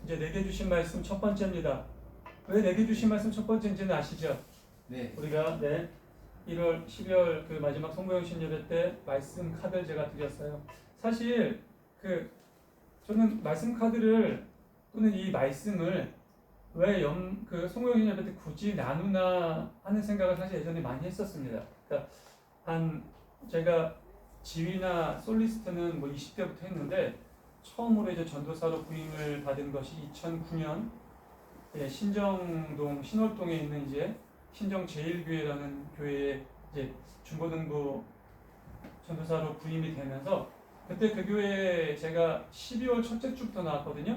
이제 내게 주신 말씀 첫 번째입니다. 왜 내게 주신 말씀 첫 번째인지는 아시죠? 네. 우리가 1월, 12월 그 마지막 성모영신 예배 때 말씀 카드를 제가 드렸어요. 사실 저는 말씀 카드를 또는 이 말씀을 왜 그 성모영신 예배 때 굳이 나누나 하는 생각을 사실 예전에 많이 했었습니다. 그러니까 제가 지휘나 솔리스트는 뭐 20대부터 했는데 처음으로 이제 전도사로 부임을 받은 것이 2009년 신정동 신월동에 있는 이제 신정 제일교회라는 교회에 이제 중고등부 전도사로 부임이 되면서 그때 그 교회에 제가 12월 첫째 주부터 나왔거든요.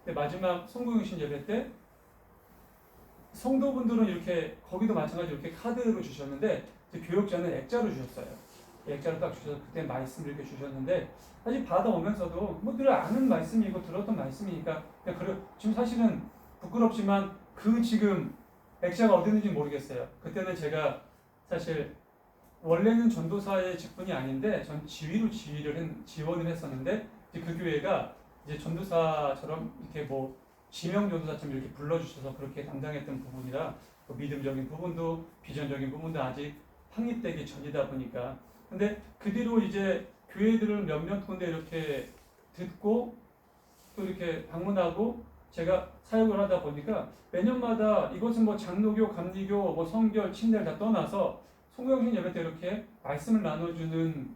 근데 마지막 성공영신 예배 때 성도분들은 이렇게 거기도 마찬가지로 이렇게 카드로 주셨는데 교역자는 액자로 주셨어요. 액자로 딱 주셔서 그때 말씀을 이렇게 주셨는데 사실 받아오면서도 뭐 늘 아는 말씀이고 들었던 말씀이니까 그냥 지금 사실은 부끄럽지만 지금 액자가 어디 있는지 모르겠어요. 그때는 제가 사실 원래는 전도사의 직분이 아닌데 전 지원을 했었는데 이제 그 교회가 이제 전도사처럼 이렇게 뭐 지명 전도사처럼 이렇게 불러주셔서 그렇게 담당했던 부분이라 믿음적인 부분도 비전적인 부분도 아직 확립되기 전이다 보니까 근데 그 뒤로 이제 교회들을 몇몇 군데 이렇게 듣고 또 이렇게 방문하고 제가 사역을 하다 보니까 매년마다 이것은 뭐 장로교, 감리교, 뭐 성결, 침례를 다 떠나서 성경신 예배 때 이렇게 말씀을 나눠주는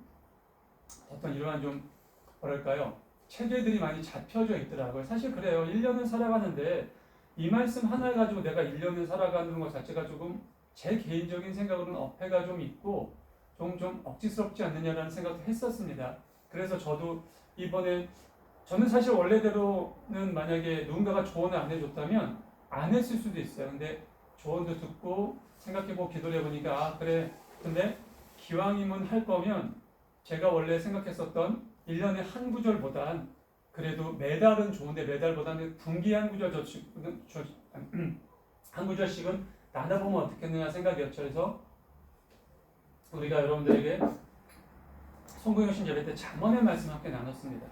어떤 이러한 좀 뭐랄까요 체계들이 많이 잡혀져 있더라고요. 사실 그래요. 1년을 살아가는데 이 말씀 하나 가지고 내가 1년을 살아가는 것 자체가 조금 제 개인적인 생각으로는 어폐가 좀 있고 좀 억지스럽지 않느냐라는 생각도 했었습니다. 그래서 저도 이번에 저는 사실 원래대로는 만약에 누군가가 조언을 안 해줬다면 안 했을 수도 있어요. 근데 조언도 듣고 생각해보고 기도를 해보니까 그래 근데 기왕이면 할 거면 제가 원래 생각했었던 1년에 한 구절보단 그래도 매달은 좋은데 매달보다는 분기 한 구절씩은 나눠보면 어떻겠느냐 생각이었죠. 그래서 우리가 여러분들에게 성공영신 예배 때 잠언의 말씀 함께 나눴습니다.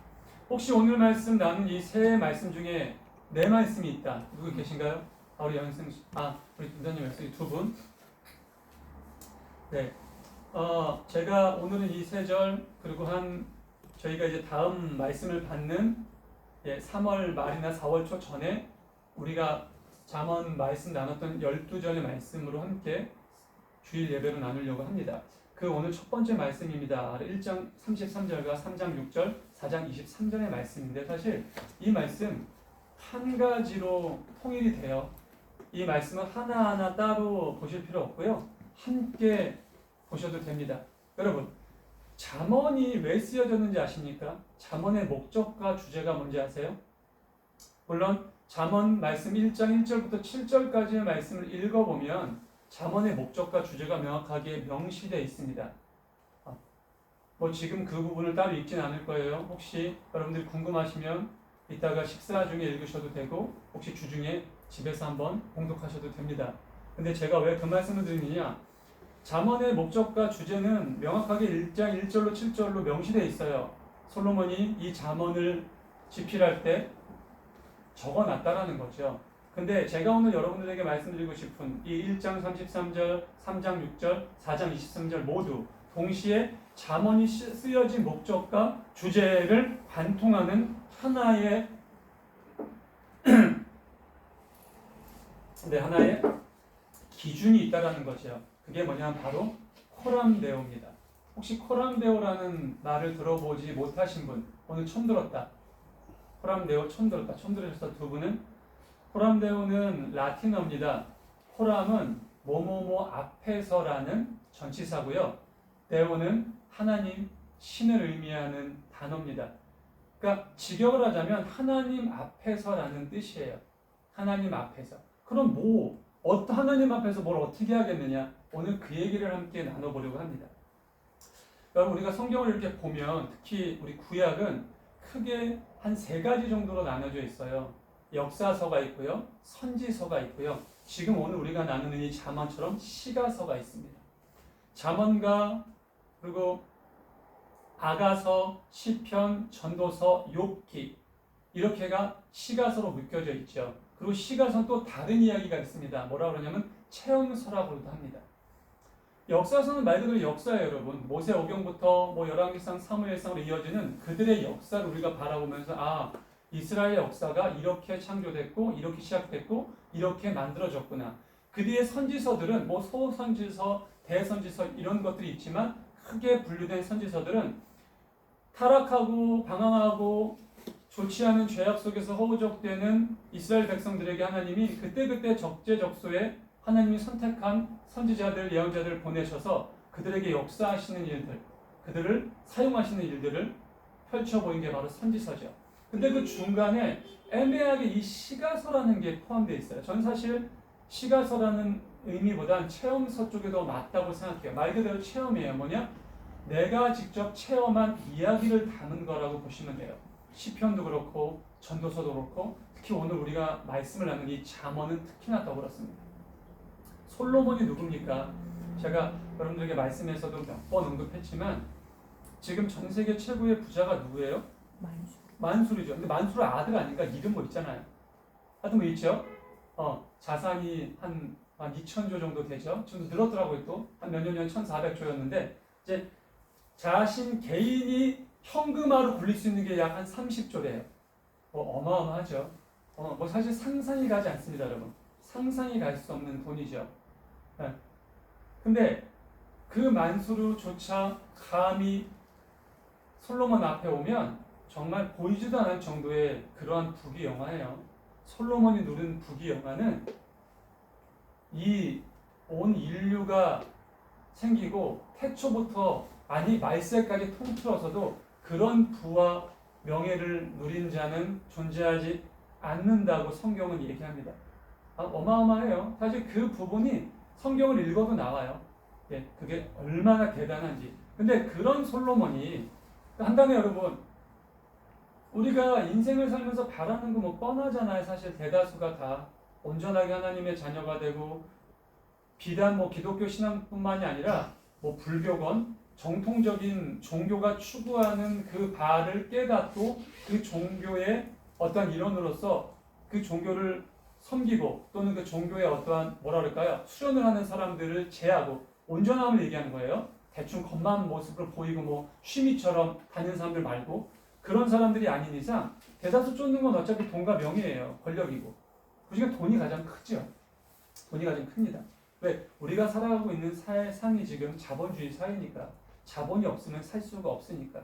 혹시 오늘 말씀 나눈 이 세 말씀 중에 네 말씀이 있다. 누구 계신가요? 우리 영승 씨, 우리 부장님 영승 두 분. 네. 제가 오늘은 이 세 절 그리고 저희가 이제 다음 말씀을 받는 3월 말이나 4월 초 전에 우리가 잠언 말씀 나눴던 12절의 말씀으로 함께 주일 예배로 나누려고 합니다. 오늘 첫 번째 말씀입니다. 1장 33절과 3장 6절, 4장 23절의 말씀인데 사실 이 말씀 한 가지로 통일이 돼요. 이 말씀은 하나하나 따로 보실 필요 없고요. 함께 보셔도 됩니다. 여러분, 잠언이 왜 쓰여졌는지 아십니까? 잠언의 목적과 주제가 뭔지 아세요? 물론 잠언 말씀 1장 1절부터 7절까지의 말씀을 읽어보면 잠언의 목적과 주제가 명확하게 명시되어 있습니다. 뭐 지금 그 부분을 따로 읽진 않을 거예요. 혹시 여러분들이 궁금하시면 이따가 식사 중에 읽으셔도 되고 혹시 주중에 집에서 한번 봉독하셔도 됩니다. 근데 제가 왜 그 말씀을 드리느냐? 잠언의 목적과 주제는 명확하게 1장 1절로 7절로 명시되어 있어요. 솔로몬이 이 잠언을 집필할 때 적어놨다라는 거죠. 근데 제가 오늘 여러분들에게 말씀드리고 싶은 이 1장 33절, 3장 6절, 4장 23절 모두 동시에 잠언이 쓰여진 목적과 주제를 관통하는 하나의 하나의 기준이 있다라는 거죠. 그게 뭐냐면 바로 코람데오입니다. 혹시 코람데오라는 말을 들어보지 못하신 분 오늘 처음 들었다. 코람데오 처음 들었다. 처음 들으셨다 두 분은 코람데오는 라틴어입니다. 코람은 뭐뭐뭐 앞에서라는 전치사고요. 데오는 하나님, 신을 의미하는 단어입니다. 그러니까 직역을 하자면 하나님 앞에서라는 뜻이에요. 하나님 앞에서. 그럼 하나님 앞에서 뭘 어떻게 하겠느냐? 오늘 그 얘기를 함께 나눠보려고 합니다. 여러분 우리가 성경을 이렇게 보면 특히 우리 구약은 크게 한 세 가지 정도로 나눠져 있어요. 역사서가 있고요. 선지서가 있고요. 지금 오늘 우리가 나누는 이 잠언처럼 시가서가 있습니다. 잠언과 그리고 아가서, 시편, 전도서, 욥기 이렇게가 시가서로 묶여져 있죠. 그리고 시가서는 또 다른 이야기가 있습니다. 뭐라 그러냐면 체험서라고도 합니다. 역사서는 말 그대로 역사예요, 여러분. 모세오경부터 뭐 열왕기상, 사무엘상으로 이어지는 그들의 역사를 우리가 바라보면서 이스라엘 역사가 이렇게 창조됐고 이렇게 시작됐고 이렇게 만들어졌구나. 그 뒤에 선지서들은 뭐 소선지서, 대선지서 이런 것들이 있지만 크게 분류된 선지서들은 타락하고 방황하고 좋지 않은 죄악 속에서 허우적대는 이스라엘 백성들에게 하나님이 그때그때 적재적소에 하나님이 선택한 선지자들, 예언자들을 보내셔서 그들에게 역사하시는 일들, 그들을 사용하시는 일들을 펼쳐 보인 게 바로 선지서죠. 근데 그 중간에 애매하게 이 시가서라는 게 포함되어 있어요. 저는 사실 시가서라는 의미보단 체험서 쪽에 더 맞다고 생각해요. 말 그대로 체험이에요. 뭐냐? 내가 직접 체험한 이야기를 담은 거라고 보시면 돼요. 시편도 그렇고 전도서도 그렇고 특히 오늘 우리가 말씀을 나눈 이 잠언은 특히나 더 그렇습니다. 솔로몬이 누굽니까? 제가 여러분들에게 말씀에서도 몇 번 언급했지만 지금 전 세계 최고의 부자가 누구예요? 만술이죠. 근데 만술의 아들 아닌가? 이름 뭐 있잖아요. 하여튼 뭐 있죠? 자산이 한 2,000조 정도 되죠. 지금 늘었더라고요. 또 한 몇 년 전 1,400조였는데 이제 자신 개인이 현금화로 굴릴 수 있는 게 약 한 30조래요. 어마어마하죠. 뭐 사실 상상이 가지 않습니다, 여러분. 상상이 갈 수 없는 돈이죠. 네. 근데 그 만수르조차 감히 솔로몬 앞에 오면 정말 보이지도 않을 정도의 그러한 부귀영화예요. 솔로몬이 누린 부귀영화는 이 온 인류가 생기고 태초부터 말세까지 통틀어서도 그런 부와 명예를 누린 자는 존재하지 않는다고 성경은 얘기합니다. 어마어마해요. 사실 그 부분이 성경을 읽어도 나와요. 예, 그게 얼마나 대단한지. 근데 그런 솔로몬이 한다면 여러분, 우리가 인생을 살면서 바라는 거 뭐 뻔하잖아요. 사실 대다수가 다 온전하게 하나님의 자녀가 되고 비단 뭐 기독교 신앙뿐만이 아니라 뭐 불교건 정통적인 종교가 추구하는 그 바를 깨닫고 그 종교의 어떠한 일원으로서 그 종교를 섬기고 또는 그 종교의 어떠한 뭐라 그럴까요? 수련을 하는 사람들을 제하고 온전함을 얘기하는 거예요. 대충 겉만 모습으로 보이고 뭐 취미처럼 다니는 사람들 말고 그런 사람들이 아닌 이상 대다수 쫓는 건 어차피 돈과 명예예요. 권력이고. 그중에 돈이 가장 크죠. 돈이 가장 큽니다. 왜? 우리가 살아가고 있는 삶이 지금 자본주의 사회니까. 자본이 없으면 살 수가 없으니까.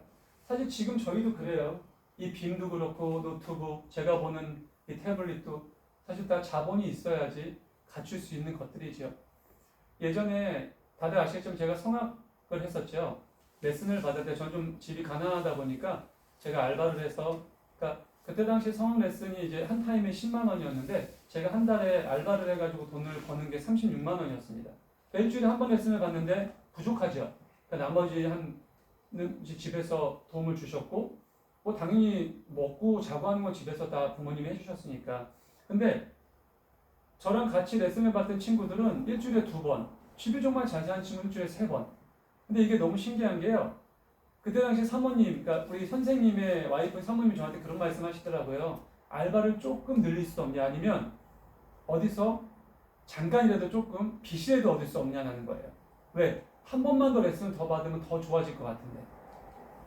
사실 지금 저희도 그래요. 이 빔도 그렇고 노트북, 제가 보는 이 태블릿도 사실 다 자본이 있어야지 갖출 수 있는 것들이죠. 예전에 다들 아시겠지만 제가 성악을 했었죠. 레슨을 받을 때 저는 좀 집이 가난하다 보니까 제가 알바를 해서 그러니까 그때 당시 성악 레슨이 이제 한 타임에 10만 원이었는데 제가 한 달에 알바를 해가지고 돈을 버는 게 36만 원이었습니다. 일주일에 한 번 레슨을 받는데 부족하죠. 그러니까 나머지 한는 집에서 도움을 주셨고 뭐 당연히 먹고 자고 하는 건 집에서 다 부모님이 해주셨으니까. 근데 저랑 같이 레슨을 받던 친구들은 일주일에 2번, 집이 정말 자세한 친구는 일주일에 3번. 근데 이게 너무 신기한 게요. 그때 당시 사모님, 그러니까 우리 선생님의 와이프 사모님이 저한테 그런 말씀 하시더라고요. 알바를 조금 늘릴 수 없냐, 아니면 어디서 잠깐이라도 조금 빚이라도 얻을 수 없냐는 거예요. 왜? 한 번만 더 레슨을 더 받으면 더 좋아질 것 같은데.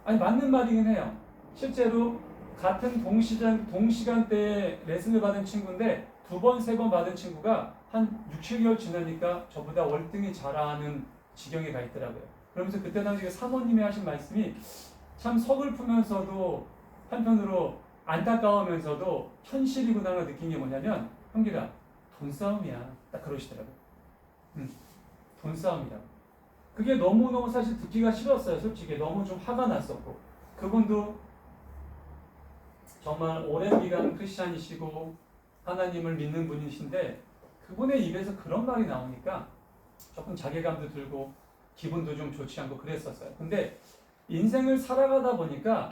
아니, 맞는 말이긴 해요. 실제로 같은 동시간대에 레슨을 받은 친구인데 2번, 3번 받은 친구가 한 6, 7개월 지나니까 저보다 월등히 잘하는 지경에 가 있더라고요. 그러면서 그때 당시 사모님이 하신 말씀이 참 서글프면서도 한편으로 안타까우면서도 현실이구나 느낀 게 뭐냐면 형기가 돈 싸움이야. 딱 그러시더라고요. 돈 싸움이라고. 그게 너무너무 사실 듣기가 싫었어요. 솔직히 너무 좀 화가 났었고 그분도 정말 오랜 기간 크리스찬이시고 하나님을 믿는 분이신데 그분의 입에서 그런 말이 나오니까 조금 자괴감도 들고 기분도 좀 좋지 않고 그랬었어요. 근데 인생을 살아가다 보니까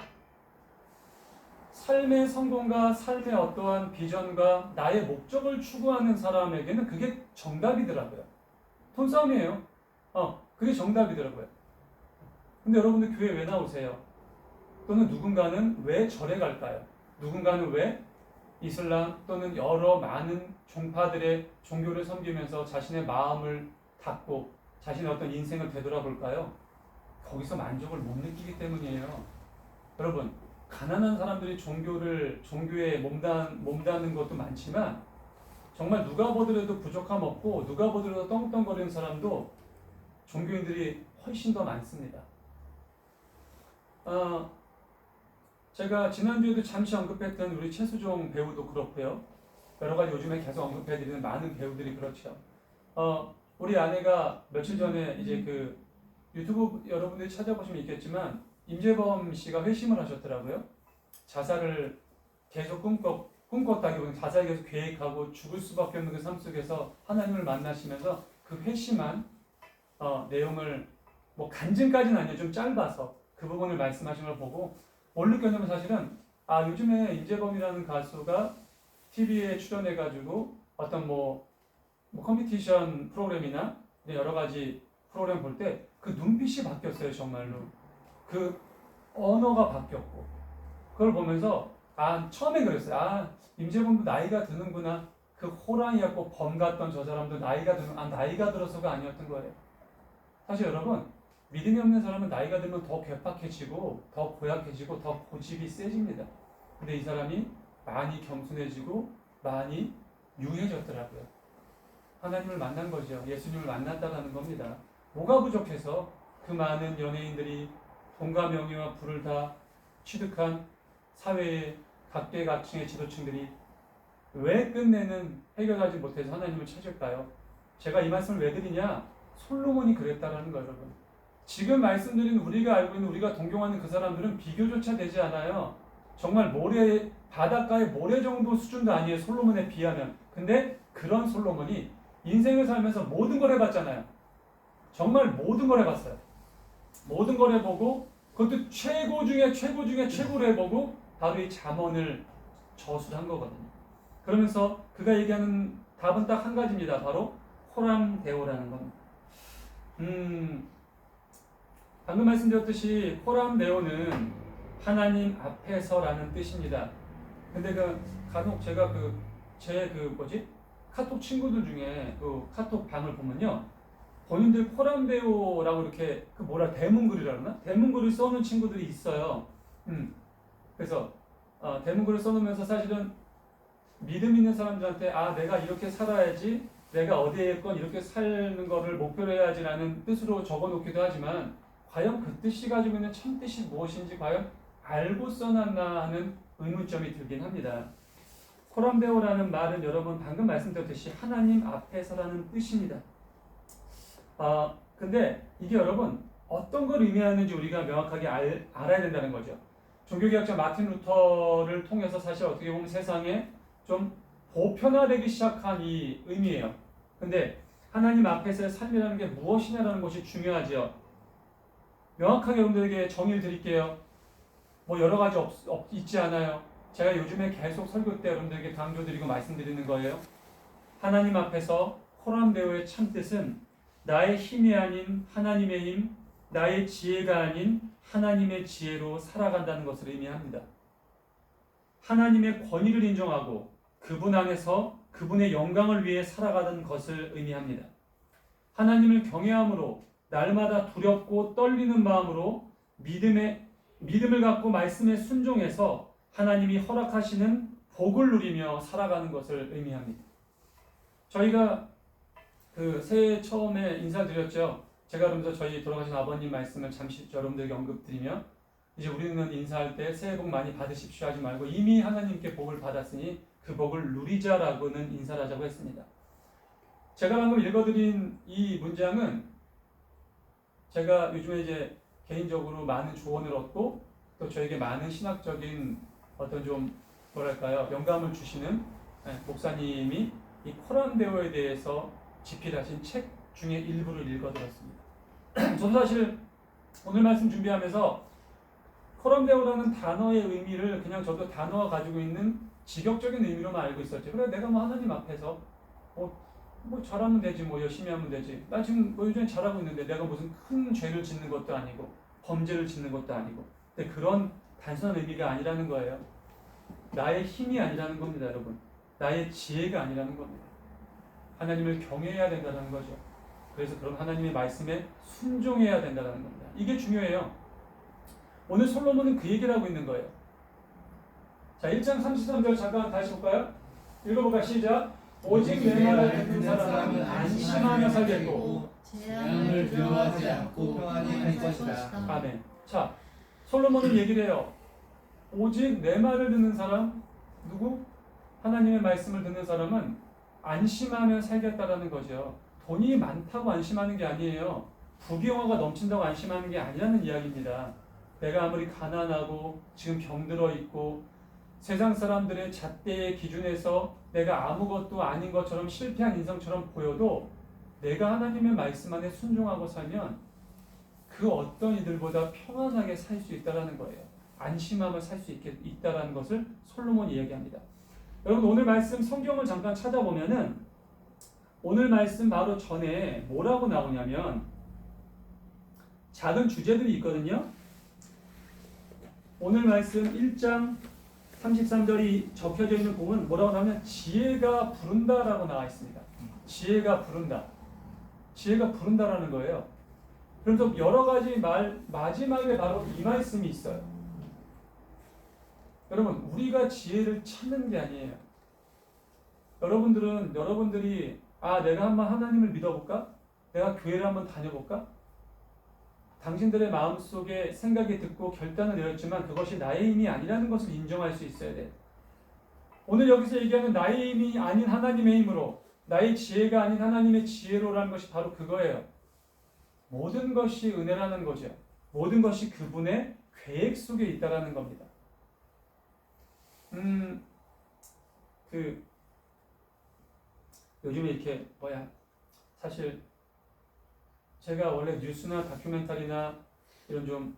삶의 성공과 삶의 어떠한 비전과 나의 목적을 추구하는 사람에게는 그게 정답이더라고요. 돈 싸움이에요. 그게 정답이더라고요. 근데 여러분들 교회 왜 나오세요? 또는 누군가는 왜 절에 갈까요? 누군가는 왜 이슬람 또는 여러 많은 종파들의 종교를 섬기면서 자신의 마음을 닫고 자신의 어떤 인생을 되돌아볼까요? 거기서 만족을 못 느끼기 때문이에요. 여러분, 가난한 사람들이 종교에 몸담는 것도 많지만 정말 누가 보더라도 부족함 없고 누가 보더라도 떵떵거리는 사람도 종교인들이 훨씬 더 많습니다. 제가 지난주에도 잠시 언급했던 우리 최수종 배우도 그렇고요. 여러 가지 요즘에 계속 언급해드리는 많은 배우들이 그렇죠. 우리 아내가 며칠 전에 이제 그 유튜브 여러분들이 찾아보시면 있겠지만 임재범 씨가 회심을 하셨더라고요. 자살을 계속 꿈꿨다기보다는 자살을 계속 계획하고 죽을 수밖에 없는 그 삶 속에서 하나님을 만나시면서 그 회심한 내용을 뭐 간증까지는 아니에요. 좀 짧아서 그 부분을 말씀하신 걸 보고 뭘 느꼈냐면 사실은 요즘에 임재범이라는 가수가 TV에 출연해가지고 어떤 뭐 컴피티션 프로그램이나 여러 가지 프로그램 볼 때 그 눈빛이 바뀌었어요. 정말로 그 언어가 바뀌었고 그걸 보면서 처음에 그랬어요. 임재범도 나이가 드는구나. 그 호랑이였고 범 같던 저 사람도 나이가 들어서가 아니었던 거예요. 사실 여러분, 믿음이 없는 사람은 나이가 들면 더 괴팍해지고 더 고약해지고 더 고집이 세집니다. 근데 이 사람이 많이 겸손해지고 많이 유해졌더라고요. 하나님을 만난 거죠. 예수님을 만났다는 겁니다. 뭐가 부족해서 그 많은 연예인들이 돈과 명예와 부를 다 취득한 사회의 각계각층의 지도층들이 왜 끝내는 해결하지 못해서 하나님을 찾을까요? 제가 이 말씀을 왜 드리냐? 솔로몬이 그랬다라는 거예요, 여러분. 지금 말씀드린 우리가 알고 있는 우리가 동경하는 그 사람들은 비교조차 되지 않아요. 정말 바닷가의 모래 정도 수준도 아니에요, 솔로몬에 비하면. 근데 그런 솔로몬이 인생을 살면서 모든 걸 해봤잖아요. 정말 모든 걸 해봤어요. 모든 걸 해보고 그것도 최고 중에 최고로 해보고 바로 이 잠언을 저술한 거거든요. 그러면서 그가 얘기하는 답은 딱 한 가지입니다. 바로 호람데오라는 겁니다. 방금 말씀드렸듯이 호람데오는 하나님 앞에서라는 뜻입니다. 근데 간혹 제가 카톡 친구들 중에 카톡 방을 보면요. 본인들 호람데오라고 이렇게 대문글이라 그러나? 대문글을 써놓은 친구들이 있어요. 그래서 대문글을 써놓으면서 사실은 믿음 있는 사람들한테 내가 이렇게 살아야지, 내가 어디에 있건 이렇게 사는 거를 목표로 해야지라는 뜻으로 적어놓기도 하지만 과연 그 뜻이 가지고 있는 참뜻이 무엇인지 과연 알고 써놨나 하는 의문점이 들긴 합니다. 호람데오라는 말은 여러분 방금 말씀드렸듯이 하나님 앞에서라는 뜻입니다. 근데 이게 여러분 어떤 걸 의미하는지 우리가 명확하게 알아야 된다는 거죠. 종교개혁자 마틴 루터를 통해서 사실 어떻게 보면 세상에 좀 보편화되기 시작한 이 의미예요. 근데 하나님 앞에서의 삶이라는 게 무엇이냐라는 것이 중요하죠. 명확하게 여러분들에게 정의를 드릴게요. 여러 가지 있지 않아요. 제가 요즘에 계속 설교 때 여러분들에게 강조드리고 말씀드리는 거예요. 하나님 앞에서 호람데오의 참뜻은 나의 힘이 아닌 하나님의 힘, 나의 지혜가 아닌 하나님의 지혜로 살아간다는 것을 의미합니다. 하나님의 권위를 인정하고 그분 안에서 그분의 영광을 위해 살아가는 것을 의미합니다. 하나님을 경외함으로 날마다 두렵고 떨리는 마음으로 믿음을 갖고 말씀에 순종해서 하나님이 허락하시는 복을 누리며 살아가는 것을 의미합니다. 저희가 새해 처음에 인사드렸죠. 제가 그러면서 저희 돌아가신 아버님 말씀을 잠시 여러분들에게 언급드리며 이제 우리는 인사할 때 새해 복 많이 받으십시오 하지 말고 이미 하나님께 복을 받았으니 그 복을 누리자라고는 인사를 하자고 했습니다. 제가 방금 읽어드린 이 문장은 제가 요즘에 이제 개인적으로 많은 조언을 얻고 또 저에게 많은 신학적인 어떤 영감을 주시는 목사님이 이 호람데오에 대해서 집필하신 책 중에 일부를 읽어드렸습니다. 저도 사실 오늘 말씀 준비하면서 호람데오라는 단어의 의미를 그냥 저도 단어가 가지고 있는 직역적인 의미로만 알고 있었죠. 그래 내가 하나님 앞에서 잘하면 되지, 열심히 하면 되지. 나 지금 요즘에 잘하고 있는데 내가 무슨 큰 죄를 짓는 것도 아니고 범죄를 짓는 것도 아니고. 근데 그런 단순한 의미가 아니라는 거예요. 나의 힘이 아니라는 겁니다, 여러분. 나의 지혜가 아니라는 겁니다. 하나님을 경외해야 된다는 거죠. 그래서 그럼 하나님의 말씀에 순종해야 된다는 겁니다. 이게 중요해요. 오늘 솔로몬은 그 얘기를 하고 있는 거예요. 자, 1장 33절 잠깐 다시 볼까요? 읽어볼까요? 시작. 오직 내 말을 듣는 사람은 안심하며 살겠고 재앙을 두려워하지 않고 평안히 할 것이다. 아멘. 자, 솔로몬은 얘기를 해요. 오직 내 말을 듣는 사람, 누구? 하나님의 말씀을 듣는 사람은 안심하며 살겠다라는 거죠. 돈이 많다고 안심하는 게 아니에요. 부귀영화가 넘친다고 안심하는 게 아니라는 이야기입니다. 내가 아무리 가난하고 지금 병들어 있고 세상 사람들의 잣대의 기준에서 내가 아무것도 아닌 것처럼 실패한 인성처럼 보여도 내가 하나님의 말씀 안에 순종하고 살면 그 어떤 이들보다 평안하게 살 수 있다는 거예요. 안심하며 살 수 있다는 것을 솔로몬이 이야기합니다. 여러분 오늘 말씀 성경을 잠깐 찾아보면은 오늘 말씀 바로 전에 뭐라고 나오냐면 작은 주제들이 있거든요. 오늘 말씀 1장 33절이 적혀져 있는 부분 뭐라고 나오면 지혜가 부른다라고 나와 있습니다. 지혜가 부른다. 지혜가 부른다라는 거예요. 그래서 여러 가지 마지막에 바로 이 말씀이 있어요. 여러분 우리가 지혜를 찾는 게 아니에요. 여러분들이 내가 한번 하나님을 믿어볼까? 내가 교회를 한번 다녀볼까? 당신들의 마음속에 생각이 듣고 결단을 내렸지만 그것이 나의 힘이 아니라는 것을 인정할 수 있어야 돼. 오늘 여기서 얘기하는 나의 힘이 아닌 하나님의 힘으로 나의 지혜가 아닌 하나님의 지혜로라는 것이 바로 그거예요. 모든 것이 은혜라는 거죠. 모든 것이 그분의 계획 속에 있다라는 겁니다. 요즘에 이렇게 사실 제가 원래 뉴스나 다큐멘터리나 이런 좀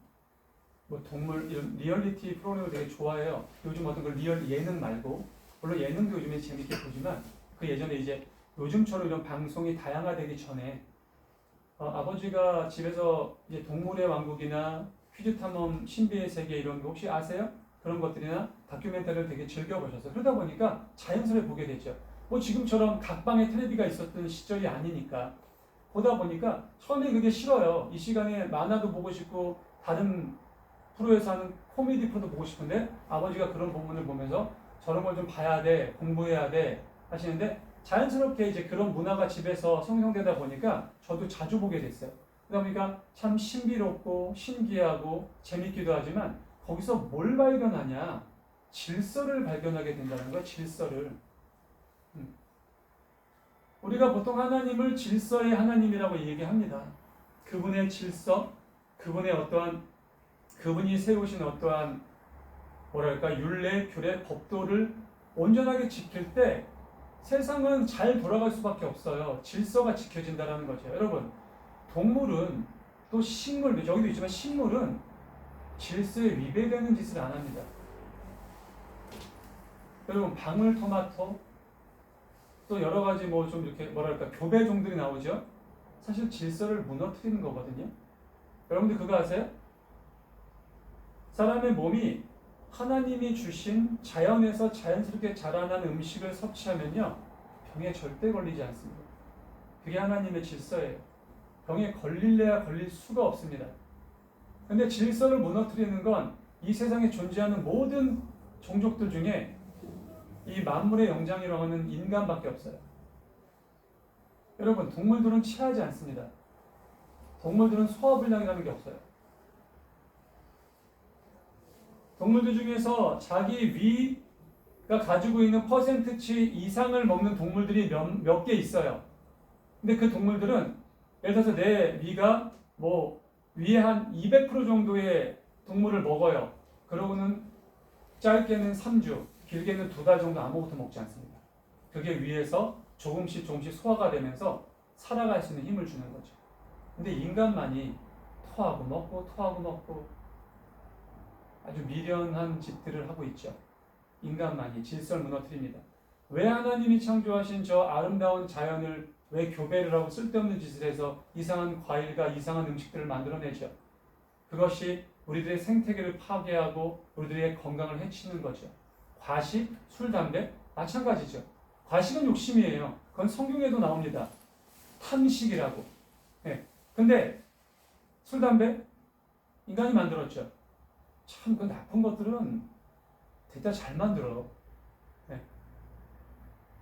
동물 이런 리얼리티 프로그램을 되게 좋아해요. 요즘 어떤 걸 리얼 예능 말고 물론 예능도 요즘에 재밌게 보지만 그 예전에 이제 요즘처럼 이런 방송이 다양화되기 전에 아버지가 집에서 이제 동물의 왕국이나 퀴즈 탐험 신비의 세계 이런 거 혹시 아세요? 그런 것들이나 다큐멘터리를 되게 즐겨보셔서 그러다 보니까 자연스레 보게 됐죠. 지금처럼 각방에 텔레비가 있었던 시절이 아니니까 보다 보니까 처음에 그게 싫어요. 이 시간에 만화도 보고 싶고 다른 프로에서 하는 코미디 프로도 보고 싶은데 아버지가 그런 부분을 보면서 저런 걸 좀 봐야 돼, 공부해야 돼 하시는데 자연스럽게 이제 그런 문화가 집에서 형성되다 보니까 저도 자주 보게 됐어요. 그러다 보니까 참 신비롭고 신기하고 재밌기도 하지만 거기서 뭘 발견하냐? 질서를 발견하게 된다는 거야, 질서를. 우리가 보통 하나님을 질서의 하나님이라고 얘기합니다. 그분의 질서, 그분이 세우신 어떠한 율례, 규례, 법도를 온전하게 지킬 때 세상은 잘 돌아갈 수밖에 없어요. 질서가 지켜진다는 거죠. 여러분, 동물은 또 식물, 여기도 있지만 식물은 질서에 위배되는 짓을 안 합니다. 여러분, 방울토마토, 또 여러 가지 좀 이렇게 교배종들이 나오죠. 사실 질서를 무너뜨리는 거거든요. 여러분들 그거 아세요? 사람의 몸이 하나님이 주신 자연에서 자연스럽게 자라난 음식을 섭취하면요 병에 절대 걸리지 않습니다. 그게 하나님의 질서예요. 병에 걸릴래야 걸릴 수가 없습니다. 근데 질서를 무너뜨리는 건 이 세상에 존재하는 모든 종족들 중에 이 만물의 영장이라고 하는 인간밖에 없어요. 여러분, 동물들은 체하지 않습니다. 동물들은 소화불량이라는 게 없어요. 동물들 중에서 자기 위가 가지고 있는 퍼센트치 이상을 먹는 동물들이 몇 개 있어요. 근데 그 동물들은 예를 들어서 내 위가 위에 한 200% 정도의 동물을 먹어요. 그러고는 짧게는 3주, 길게는 2달 정도 아무것도 먹지 않습니다. 그게 위에서 조금씩 소화가 되면서 살아갈 수 있는 힘을 주는 거죠. 근데 인간만이 토하고 먹고 아주 미련한 짓들을 하고 있죠. 인간만이 질서를 무너뜨립니다. 왜 하나님이 창조하신 저 아름다운 자연을 왜 교배를 하고 쓸데없는 짓을 해서 이상한 과일과 이상한 음식들을 만들어내죠? 그것이 우리들의 생태계를 파괴하고 우리들의 건강을 해치는 거죠. 과식, 술, 담배 마찬가지죠. 과식은 욕심이에요. 그건 성경에도 나옵니다. 탐식이라고. 예. 근데 술, 담배 인간이 만들었죠. 참 그 나쁜 것들은 진짜 잘 만들어. 예.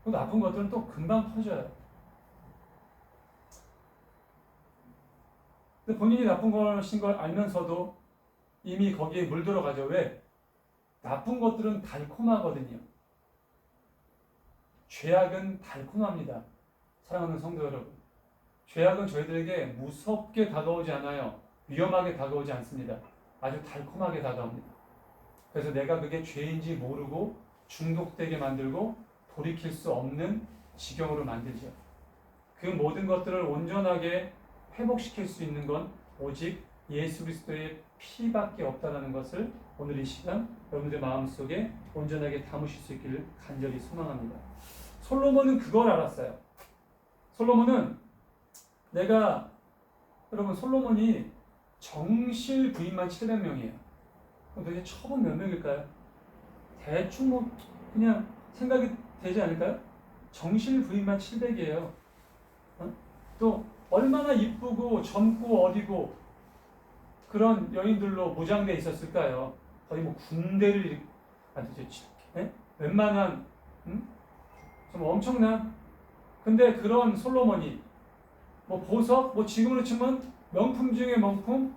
그 나쁜 것들은 또 금방 퍼져요. 근데 본인이 나쁜 것인 걸 알면서도 이미 거기에 물들어가죠. 왜? 나쁜 것들은 달콤하거든요. 죄악은 달콤합니다. 사랑하는 성도 여러분. 죄악은 저희들에게 무섭게 다가오지 않아요. 위험하게 다가오지 않습니다. 아주 달콤하게 다가옵니다. 그래서 내가 그게 죄인지 모르고 중독되게 만들고 돌이킬 수 없는 지경으로 만들죠. 그 모든 것들을 온전하게 회복시킬 수 있는 건 오직 예수 그리스도의 피밖에 없다는 것을 오늘 이 시간 여러분들 마음속에 온전하게 담으실 수 있기를 간절히 소망합니다. 솔로몬은 그걸 알았어요. 솔로몬은 여러분 솔로몬이 정실 부인만 700명이에요. 도대체 첩은 몇 명일까요? 대충 뭐 그냥 생각이 되지 않을까요? 정실 부인만 700이에요. 또 얼마나 이쁘고 젊고 어리고 그런 여인들로 무장돼 있었을까요? 거의 뭐 군대를 웬만한 좀 엄청난. 근데 그런 솔로몬이 뭐 보석, 뭐 지금으로 치면 명품 중에 명품,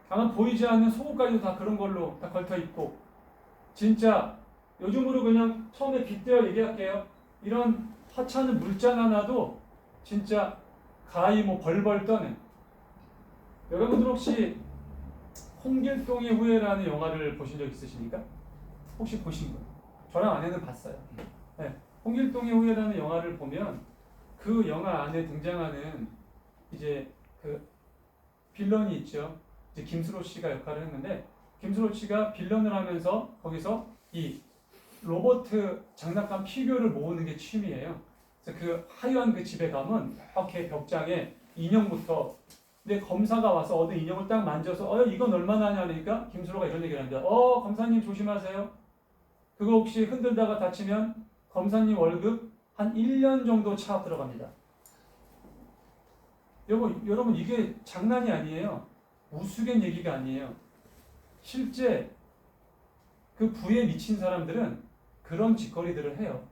아마 보이지 않는 속옷까지도 다 그런 걸로 다 걸터 있고, 진짜 요즘으로 그냥 처음에 빗대어 얘기할게요. 이런 하찮은 물잔 하나도 진짜 가히 뭐 벌벌 떠는. 여러분들 혹시 홍길동의 후예라는 영화를 보신 적 있으십니까? 혹시 보신 분? 저랑 아내는 봤어요. 네. 홍길동의 후예라는 영화를 보면 그 영화 안에 등장하는 이제 그 빌런이 있죠. 이제 김수로 씨가 역할을 했는데, 김수로 씨가 빌런을 하면서 거기서 이 로봇 장난감 피규어를 모으는 게 취미예요. 그래서 그 하얀 그 집에 가면 이렇게 벽장에 인형부터, 근데 검사가 와서 얻은 인형을 딱 만져서 이건 얼마나 하냐니까 김수로가 이런 얘기를 합니다. 검사님 조심하세요. 그거 혹시 흔들다가 다치면 검사님 월급 한 1년 정도 차압 들어갑니다. 여러분 이게 장난이 아니에요. 우스갯 얘기가 아니에요. 실제 그 부에 미친 사람들은 그런 짓거리들을 해요.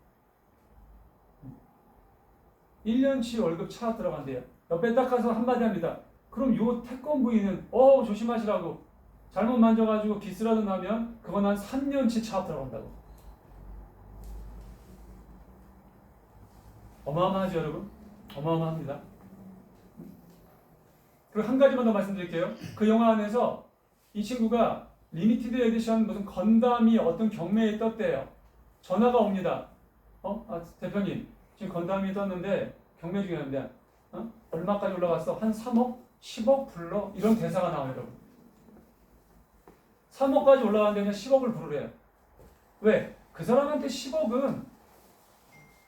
1년치 월급 차압 들어간대요. 옆에 딱 가서 한마디 합니다. 그럼 요 태권부인은 조심하시라고, 잘못 만져가지고 기스라도 나면 그건 한 3년치 차압 들어간다고. 어마어마하죠 여러분? 어마어마합니다. 그리고 한 가지만 더 말씀드릴게요. 그 영화 안에서 이 친구가 리미티드 에디션 무슨 건담이 어떤 경매에 떴대요. 전화가 옵니다. 대표님 지금 건담이 떴는데 경매 중이었는데 얼마까지 올라갔어? 한 3억? 10억 불러? 이런 대사가 나와요 여러분. 3억까지 올라갔는데 그냥 10억을 부르래요. 왜? 그 사람한테 10억은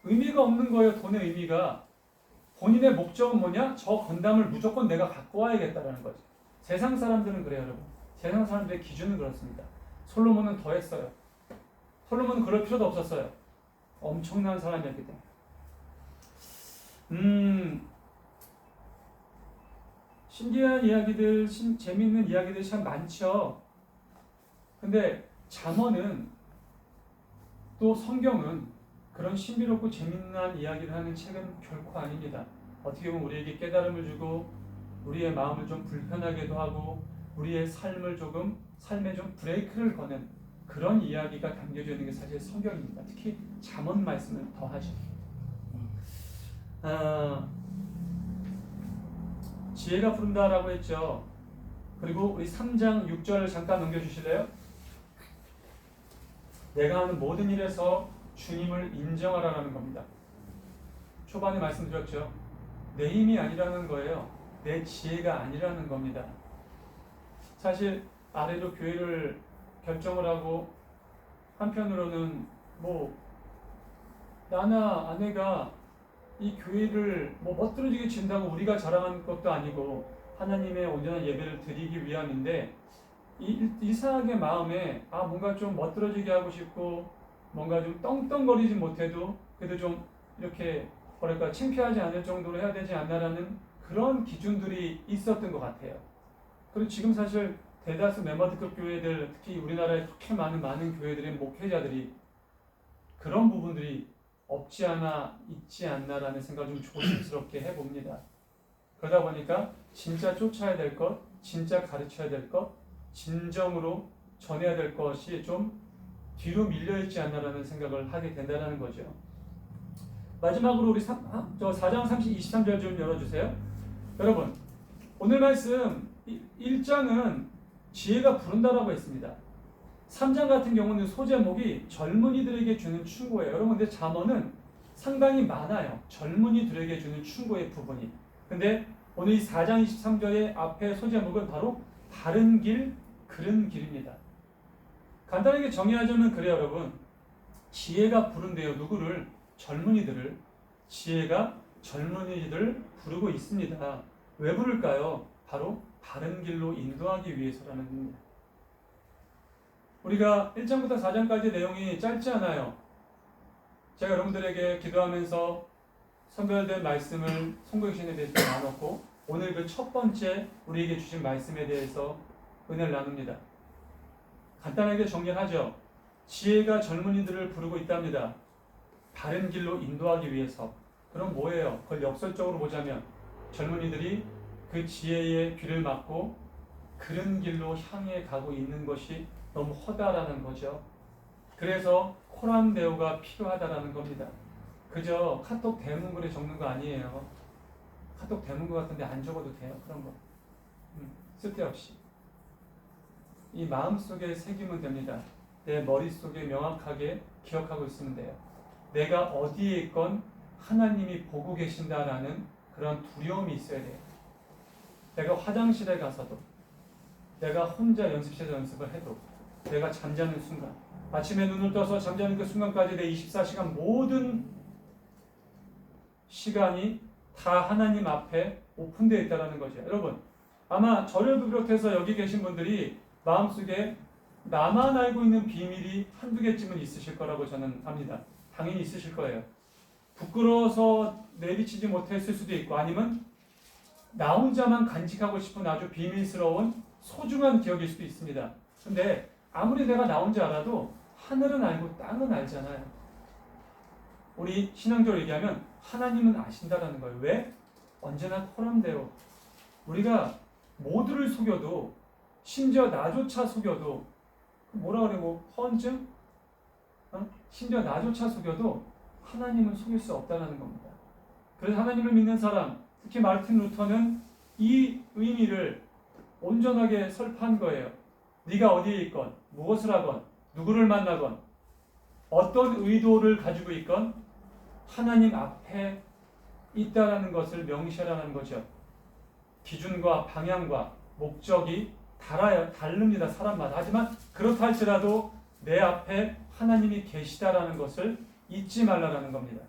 의미가 없는 거예요. 돈의 의미가. 본인의 목적은 뭐냐? 저 건담을 무조건 내가 갖고 와야겠다라는 거죠. 세상 사람들은 그래요 여러분. 세상 사람들의 기준은 그렇습니다. 솔로몬은 더 했어요. 솔로몬은 그럴 필요도 없었어요. 엄청난 사람이었기 때문에. 신기한 이야기들, 재미있는 이야기들이 참 많죠. 근데 잠언은 또 성경은 그런 신비롭고 재미난 이야기를 하는 책은 결코 아닙니다. 어떻게 보면 우리에게 깨달음을 주고 우리의 마음을 좀 불편하게도 하고 우리의 삶에 좀 브레이크를 거는 그런 이야기가 담겨져 있는 게 사실 성경입니다. 특히 잠언 말씀은 더하죠. 지혜가 부른다라고 했죠. 그리고 우리 3장 6절 잠깐 넘겨주실래요? 내가 하는 모든 일에서 주님을 인정하라는 겁니다. 초반에 말씀드렸죠. 내 힘이 아니라는 거예요. 내 지혜가 아니라는 겁니다. 사실 아래로 교회를 결정을 하고 한편으로는 나나 아내가 이 교회를 멋들어지게 진다고 우리가 자랑하는 것도 아니고 하나님의 온전한 예배를 드리기 위함인데 이상하게 마음에 뭔가 좀 멋들어지게 하고 싶고 뭔가 좀 떵떵거리지 못해도 그래도 좀 이렇게 뭐랄까 창피하지 않을 정도로 해야 되지 않나라는 그런 기준들이 있었던 것 같아요. 그리고 지금 사실 대다수 멤버드급 교회들, 특히 우리나라에 그렇게 많은 교회들의 목회자들이 그런 부분들이 없지 않아 있지 않나라는 생각을 좀 조심스럽게 해봅니다. 그러다 보니까 진짜 쫓아야 될 것, 진짜 가르쳐야 될 것, 진정으로 전해야 될 것이 좀 뒤로 밀려있지 않나라는 생각을 하게 된다는 거죠. 마지막으로 우리 4장 23절 좀 열어주세요. 여러분, 오늘 말씀 1장은 지혜가 부른다라고 했습니다. 3장 같은 경우는 소제목이 젊은이들에게 주는 충고예요. 여러분, 근데 잠언은 상당히 많아요. 젊은이들에게 주는 충고의 부분이. 근데 오늘 이 4장 23절의 앞에 소제목은 바로 바른 길, 그른 길입니다. 간단하게 정의하자면 그래요, 여러분. 지혜가 부른대요. 누구를? 젊은이들을. 지혜가 젊은이들을 부르고 있습니다. 왜 부를까요? 바로 바른 길로 인도하기 위해서라는 겁니다. 우리가 1장부터 4장까지 내용이 짧지 않아요. 제가 여러분들에게 기도하면서 선별된 말씀을 송구육신에 대해서 나눴고 오늘 그 첫 번째 우리에게 주신 말씀에 대해서 은혜를 나눕니다. 간단하게 정리하죠. 지혜가 젊은이들을 부르고 있답니다. 바른 길로 인도하기 위해서. 그럼 뭐예요? 그걸 역설적으로 보자면 젊은이들이 그 지혜의 귀를 막고 그른 길로 향해 가고 있는 것이 너무 허다라는 거죠. 그래서 코란데오가 필요하다라는 겁니다. 그저 카톡 대문글에 적는 거 아니에요. 카톡 대문글 같은데 안 적어도 돼요. 그런 거. 쓸데없이. 이 마음속에 새기면 됩니다. 내 머릿속에 명확하게 기억하고 있으면 돼요. 내가 어디에 있건 하나님이 보고 계신다라는 그런 두려움이 있어야 돼요. 내가 화장실에 가서도, 내가 혼자 연습실에서 연습을 해도, 내가 잠자는 순간, 아침에 눈을 떠서 잠자는 그 순간까지 내 24시간 모든 시간이 다 하나님 앞에 오픈되어 있다는 거죠. 여러분, 아마 저를 비롯해서 여기 계신 분들이 마음속에 나만 알고 있는 비밀이 한두 개쯤은 있으실 거라고 저는 압니다. 당연히 있으실 거예요. 부끄러워서 내비치지 못했을 수도 있고 아니면 나 혼자만 간직하고 싶은 아주 비밀스러운 소중한 기억일 수도 있습니다. 근데 아무리 내가 나 혼자 알아도 하늘은 알고 땅은 알잖아요. 우리 신앙적으로 얘기하면 하나님은 아신다라는 거예요. 왜? 언제나 포럼대로 우리가 모두를 속여도 심지어 나조차 속여도 뭐라 그래 허언증? 심지어 나조차 속여도 하나님은 속일 수 없다는 겁니다. 그래서 하나님을 믿는 사람, 특히 마르틴 루터는 이 의미를 온전하게 설파한 거예요. 네가 어디에 있건, 무엇을 하건, 누구를 만나건, 어떤 의도를 가지고 있건 하나님 앞에 있다라는 것을 명시하라는 거죠. 기준과 방향과 목적이 다릅니다. 사람마다. 하지만 그렇다 할지라도 내 앞에 하나님이 계시다라는 것을 잊지 말라라는 겁니다.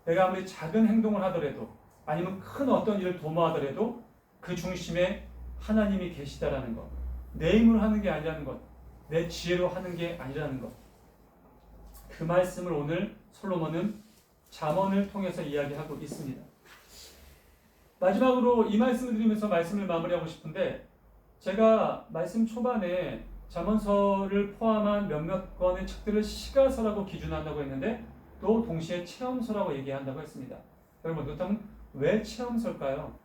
내가 아무리 작은 행동을 하더라도 아니면 큰 어떤 일을 도모하더라도 그 중심에 하나님이 계시다라는 것. 내 힘으로 하는 게 아니라는 것. 내 지혜로 하는 게 아니라는 것. 그 말씀을 오늘 솔로몬은 잠언을 통해서 이야기하고 있습니다. 마지막으로 이 말씀을 드리면서 말씀을 마무리하고 싶은데 제가 말씀 초반에 잠언서를 포함한 몇몇 권의 책들을 시가서라고 기준한다고 했는데 또 동시에 체험서라고 얘기한다고 했습니다. 여러분 그렇다면 왜 체험서일까요?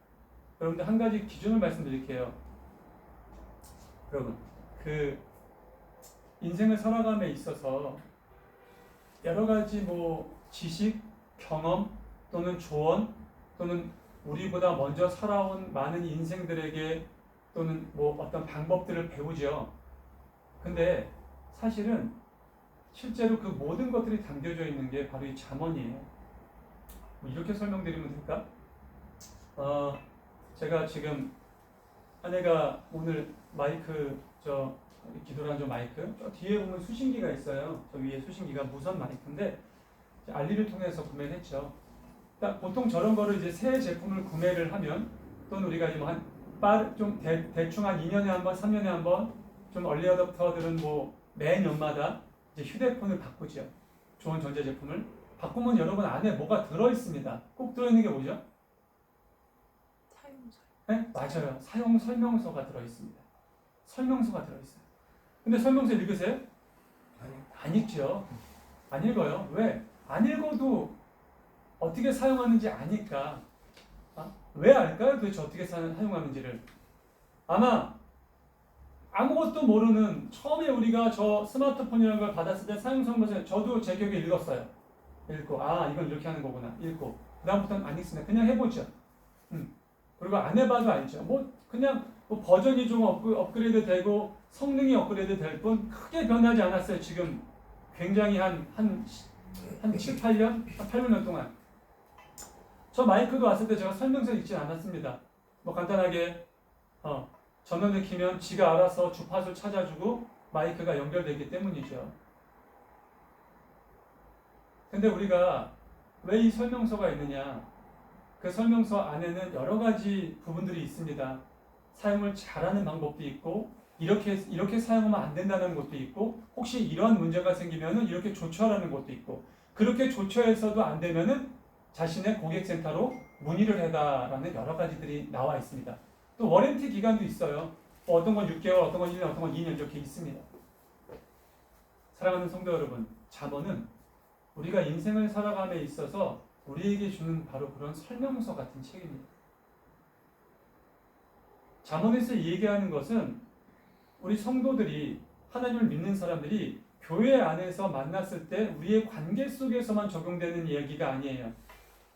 여러분들 한 가지 기준을 말씀드릴게요. 여러분 그 인생을 살아감에 있어서 여러 가지 지식, 경험 또는 조언 또는 우리보다 먼저 살아온 많은 인생들에게 또는 어떤 방법들을 배우죠. 근데 사실은 실제로 그 모든 것들이 담겨져 있는 게 바로 이 잠언이에요. 이렇게 설명드리면 될까? 제가 지금 아내가 오늘 마이크 기도란 마이크 저 뒤에 보면 수신기가 있어요. 저 위에 수신기가 무선 마이크인데 알리를 통해서 구매를 했죠. 보통 저런 거를 이제 새 제품을 구매를 하면 또는 우리가 좀 대충 한 2년에 한 번, 3년에 한 번 좀 얼리 어댑터들은 매년마다 이제 휴대폰을 바꾸죠. 좋은 전자제품을 바꾸면 여러분 안에 뭐가 들어있습니다. 꼭 들어있는 게 뭐죠? 사용설. 네? 맞아요. 사용 설명서가 들어있습니다. 설명서가 들어있어요. 근데 설명서 읽으세요? 안 읽죠. 안 읽어요. 왜? 안 읽어도 어떻게 사용하는지 아니까. 왜 알까요? 도대체 어떻게 사용하는지를. 아마 아무것도 모르는 처음에 우리가 저 스마트폰이라는 걸 받았을 때 사용 설명서 저도 제 기억에 읽었어요. 읽고 이건 이렇게 하는 거구나. 읽고 그 다음부터는 안 읽습니다. 그냥 해보죠. 그리고 안 해봐도 알죠. 그냥 버전이 좀 업그레이드 되고 성능이 업그레이드 될 뿐 크게 변하지 않았어요. 지금 굉장히 한 7, 8년? 한 8, 9년 동안. 저 마이크도 왔을 때 제가 설명서 읽지 않았습니다. 간단하게 전원을 키면 지가 알아서 주파수 찾아주고 마이크가 연결되기 때문이죠. 근데 우리가 왜 이 설명서가 있느냐? 그 설명서 안에는 여러 가지 부분들이 있습니다. 사용을 잘하는 방법도 있고 이렇게 사용하면 안 된다는 것도 있고 혹시 이러한 문제가 생기면은 이렇게 조처하라는 것도 있고 그렇게 조처해서도 안 되면은 자신의 고객센터로 문의를 해달라는 여러 가지들이 나와 있습니다. 또 워런티 기간도 있어요. 어떤 건 6개월, 어떤 건 1년, 어떤 건 2년 이렇게 있습니다. 사랑하는 성도 여러분, 잠언은 우리가 인생을 살아감에 있어서 우리에게 주는 바로 그런 설명서 같은 책입니다. 잠언에서 얘기하는 것은 우리 성도들이 하나님을 믿는 사람들이 교회 안에서 만났을 때 우리의 관계 속에서만 적용되는 이야기가 아니에요.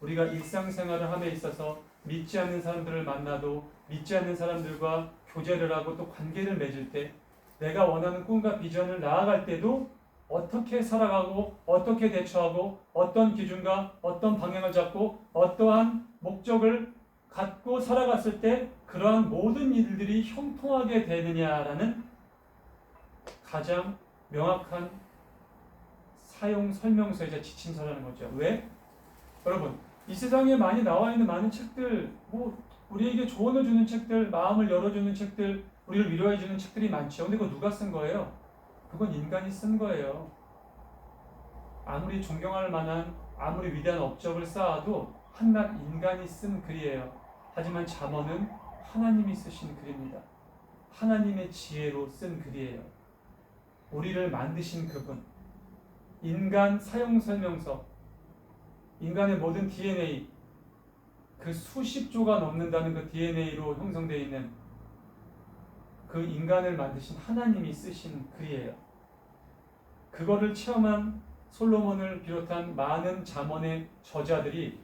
우리가 일상생활을 함에 있어서 믿지 않는 사람들을 만나도 믿지 않는 사람들과 교제를 하고 또 관계를 맺을 때 내가 원하는 꿈과 비전을 나아갈 때도 어떻게 살아가고 어떻게 대처하고 어떤 기준과 어떤 방향을 잡고 어떠한 목적을 갖고 살아갔을 때 그러한 모든 일들이 형통하게 되느냐라는 가장 명확한 사용 설명서이자 지침서라는 거죠. 왜? 여러분, 이 세상에 많이 나와 있는 많은 책들, 우리에게 조언을 주는 책들, 마음을 열어주는 책들, 우리를 위로해주는 책들이 많죠. 근데 그거 누가 쓴 거예요? 그건 인간이 쓴 거예요. 아무리 존경할 만한, 아무리 위대한 업적을 쌓아도 한낱 인간이 쓴 글이에요. 하지만 잠언은 하나님이 쓰신 글입니다. 하나님의 지혜로 쓴 글이에요. 우리를 만드신 그분, 인간 사용 설명서, 인간의 모든 DNA, 그 수십 조가 넘는다는 그 DNA로 형성되어 있는 그 인간을 만드신 하나님이 쓰신 글이에요. 그거를 체험한 솔로몬을 비롯한 많은 잠언의 저자들이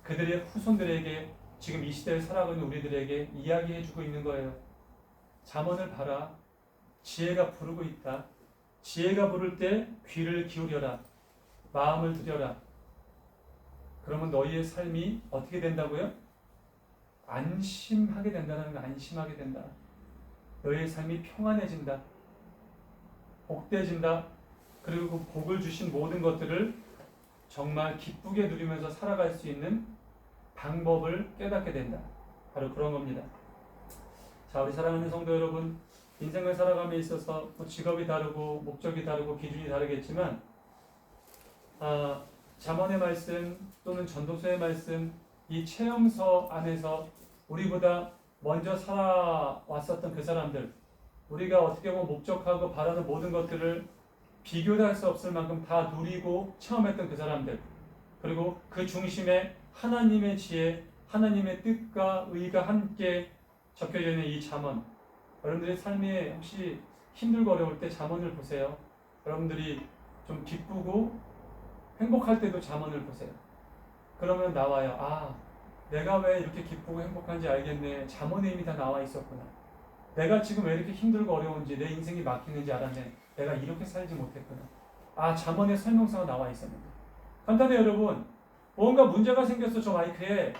그들의 후손들에게 지금 이 시대를 살아가고 있는 우리들에게 이야기해주고 있는 거예요. 잠언을 봐라. 지혜가 부르고 있다. 지혜가 부를 때 귀를 기울여라. 마음을 들여라. 그러면 너희의 삶이 어떻게 된다고요? 안심하게 된다는 거, 안심하게 된다. 너희의 삶이 평안해진다. 복돼진다. 그리고 그 복을 주신 모든 것들을 정말 기쁘게 누리면서 살아갈 수 있는 방법을 깨닫게 된다. 바로 그런 겁니다. 자, 우리 사랑하는 성도 여러분, 인생을 살아감에 있어서 직업이 다르고 목적이 다르고 기준이 다르겠지만 잠언의 말씀 또는 전도서의 말씀, 이 체험서 안에서 우리보다 먼저 살아왔었던 그 사람들, 우리가 어떻게 보면 목적하고 바라는 모든 것들을 비교도 할 수 없을 만큼 다 누리고 체험했던 그 사람들, 그리고 그 중심에 하나님의 지혜, 하나님의 뜻과 의가 함께 적혀져 있는 이 잠언. 여러분들의 삶에 혹시 힘들고 어려울 때 잠언을 보세요. 여러분들이 좀 기쁘고 행복할 때도 잠언을 보세요. 그러면 나와요. 내가 왜 이렇게 기쁘고 행복한지 알겠네. 잠언에 이미 다 나와 있었구나. 내가 지금 왜 이렇게 힘들고 어려운지, 내 인생이 막히는지 알았네. 내가 이렇게 살지 못했구나. 잠언에 설명서가 나와 있었는데. 간단해요, 여러분. 뭔가 문제가 생겼어, 저 마이크에.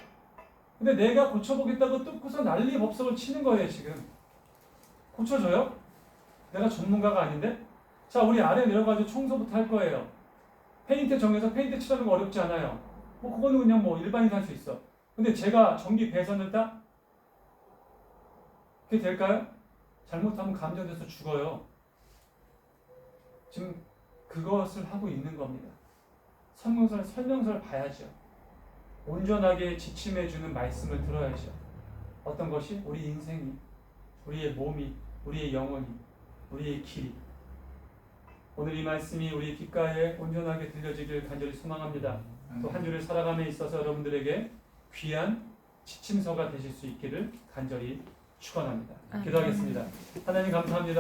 근데 내가 고쳐보겠다고 뜯고서 난리 법석을 치는 거예요, 지금. 고쳐줘요? 내가 전문가가 아닌데? 자, 우리 아래 내려가지고 청소부터 할 거예요. 페인트 정해서 페인트 칠하는 거 어렵지 않아요. 그거는 그냥 일반인도 할 수 있어. 근데 제가 전기 배선을 딱? 그게 될까요? 잘못하면 감전돼서 죽어요. 지금 그것을 하고 있는 겁니다. 설명서를 봐야죠. 온전하게 지침해주는 말씀을 들어야죠. 어떤 것이? 우리 인생이, 우리의 몸이, 우리의 영혼이, 우리의 길이. 오늘 이 말씀이 우리 귓가에 온전하게 들려지길 간절히 소망합니다. 또 한 주를 살아감에 있어서 여러분들에게 귀한 지침서가 되실 수 있기를 간절히 축원합니다. 기도하겠습니다. 하나님 감사합니다.